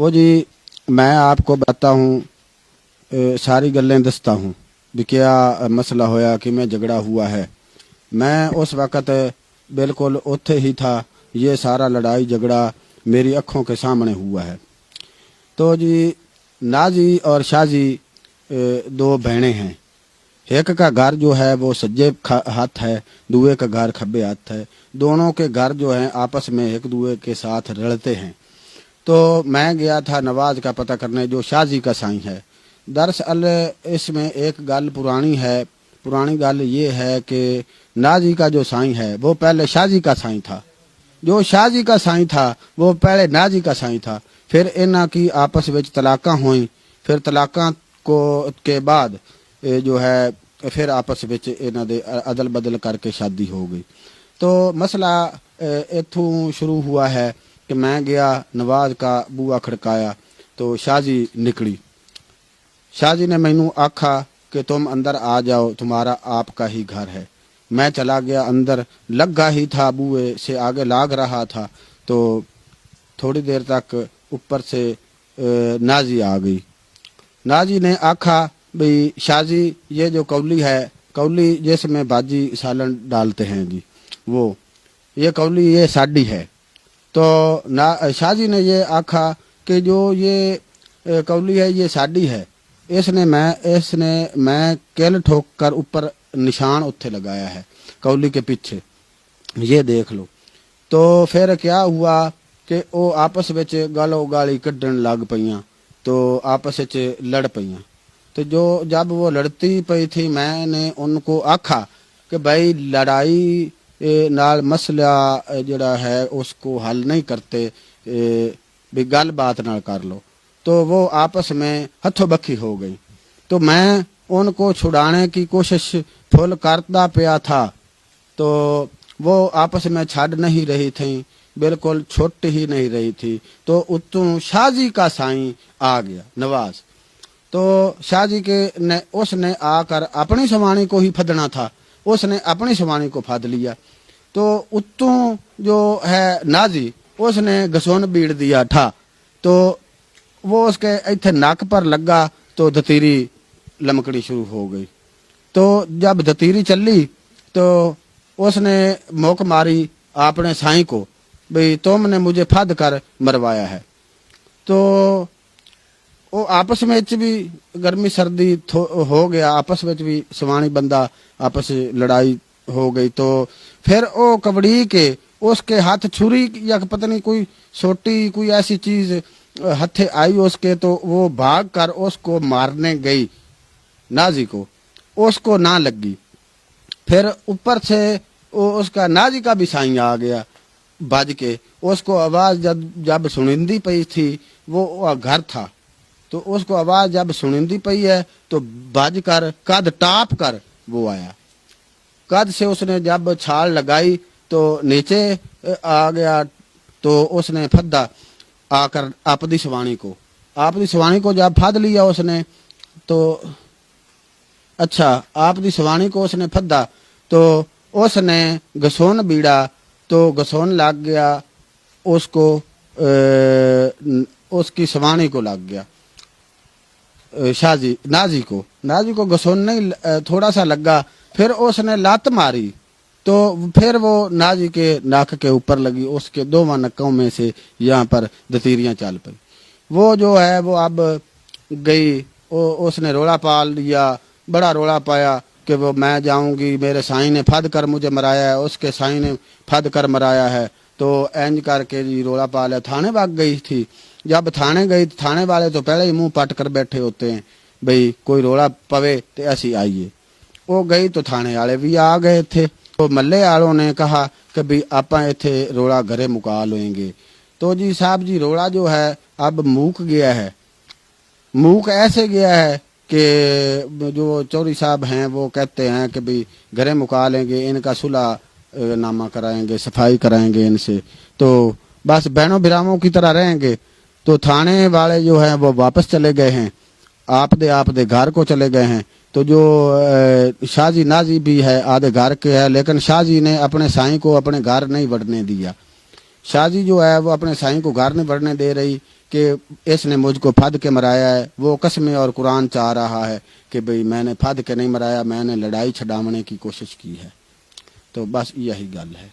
वो जी मैं आपको बताता हूँ, सारी गल्लें दसता हूँ भी क्या मसला होया कि मैं झगड़ा हुआ है। मैं उस वक़्त बिल्कुल उत्थे ही था, ये सारा लड़ाई झगड़ा मेरी आँखों के सामने हुआ है। तो जी नाजी और शाजी दो बहनें हैं। एक का घर जो है वो सज्जे हाथ है, दूए का घर खब्बे हाथ है। दोनों के घर जो हैं आपस में एक दूए के साथ रलते हैं। तो मैं गया था नवाज का पता करने, जो शाजी का साईं है। दरअसल इसमें एक गल पुरानी है। पुरानी गल ये है कि नाजी का जो साईं है वो पहले शाजी का साईं था, जो शाजी का साईं था वो पहले नाजी का साईं था। फिर इन्हां की आपस में तलाक़ां हुई, फिर तलाक़ां को के बाद जो है फिर आपस में इन्हां दे अदल बदल करके शादी हो गई। तो मसला इत्थों शुरू हुआ है कि मैं गया नवाज का बूआ खड़काया तो शाजी निकली। शाजी ने मैनू आखा कि तुम अंदर आ जाओ, तुम्हारा आपका ही घर है। मैं चला गया अंदर, लगा ही था, बूए से आगे लाग रहा था। तो थोड़ी देर तक ऊपर से नाजी आ गई। नाजी ने आखा भाई शाजी ये जो कौली है, कौली जिसमें भाजी सालन डालते हैं जी, वो ये कौली ये साड़ी है। तो ना शाजी ने ये आखा कि जो ये कौली है ये साड़ी है। इसने मैं किल ठोक कर ऊपर निशान उत्थे लगाया है कौली के पीछे, ये देख लो। तो फिर क्या हुआ कि वो आपस में गालो गाली कढ़न लग पईयां, तो आपस में लड़ पईयां। तो जो जब वो लड़ती पई थी मैंने उनको आखा कि भाई लड़ाई नाल मसला जड़ा है उसको हल नहीं करते, भी गल बात ना कर लो। तो वो आपस में हथो बखी हो गई। तो मैं उनको छुड़ाने की कोशिश फुल करता पिया था, तो वो आपस में छड़ नहीं रही थी, बिल्कुल छुट ही नहीं रही थी। तो उतों शाजी का साईं आ गया नवाज। तो शाहजी के ने उसने आकर अपनी सवानी को ही फदना था, उसने अपनी सवानी को फद लिया। तो उत्तों जो है नाजी उसने घसुन बीड़ दिया था, तो वो उसके इत्थे नक पर लगा तो दतीरी लमकनी शुरू हो गई। तो जब दतीरी चली तो उसने मुक मारी अपने साईं को, भाई तुमने मुझे फद कर मरवाया है। तो वो आपस में भी गर्मी सर्दी हो गया, आपस में भी सवानी बंदा आपस लड़ाई हो गई। तो फिर वो कबड़ी के उसके हाथ छुरी या पता नहीं कोई सोटी कोई ऐसी चीज हथे आई उसके, तो वो भाग कर उसको मारने गई नाजी को, उसको ना लगी। फिर ऊपर से वो उसका नाजी का भी साईं आ गया भज के, उसको आवाज जब सुनिंदी पई थी, वो घर था, तो उसको आवाज जब सुनिंदी पई है तो भज कर कद टाप कर वो आया। कद से उसने जब छाल लगाई तो नीचे आ गया। तो उसने फद्दा आकर आपदी सवानी को जब फद लिया उसने, तो अच्छा आपदी सवानी को उसने फद्दा तो उसने घसोन बीड़ा, तो घसोन लग गया उसको, उसकी सवानी को लग गया, नाजी को घसोन नहीं थोड़ा सा लगा। फिर उसने लात मारी तो फिर वो नाजी के नाक के ऊपर लगी, उसके दोवां नक्कों में से यहाँ पर दतीरियां चल पई। वो जो है वो अब गई, उसने रोला पाल लिया, बड़ा रोला पाया कि वो मैं जाऊंगी, मेरे साईं ने फद कर मुझे मराया है, उसके साईं ने फद कर मराया है। तो इंज करके जी रोला पाल थाने भाग गई थी। जब थाने गई, थाने वाले तो पहले ही मुंह पट कर बैठे होते हैं, भाई कोई रोला पवे तो ऐसी आइए। वो गई तो थाने वाले भी आ गए थे। तो मल्ले वालों ने कहा कि भाई आप इत्थे रोला घरे मुका लेंगे। तो जी साहब जी रोला जो है अब मूक गया है, मूक ऐसे गया है कि जो चौधरी साहब हैं वो कहते हैं कि भाई घरे मुका लेंगे, इनका सुलह नामा कराएंगे, सफाई कराएंगे इनसे, तो बस बहनों बिरामों की तरह रहेंगे। तो थाने वाले जो हैं वो वापस चले गए हैं, आपदे घर को चले गए हैं। तो जो शाहजी नाजी भी है आधे घर के है, लेकिन शाहजी ने अपने साईं को अपने घर नहीं बढ़ने दिया। शाहजी जो है वो अपने साईं को घर नहीं बढ़ने दे रही, कि इसने मुझको फद के मराया है, वो कस्में और कुरान चाह रहा है कि भाई मैंने फद के नहीं मराया, मैंने लड़ाई छड़ाने की कोशिश की है। तो बस यही गल है।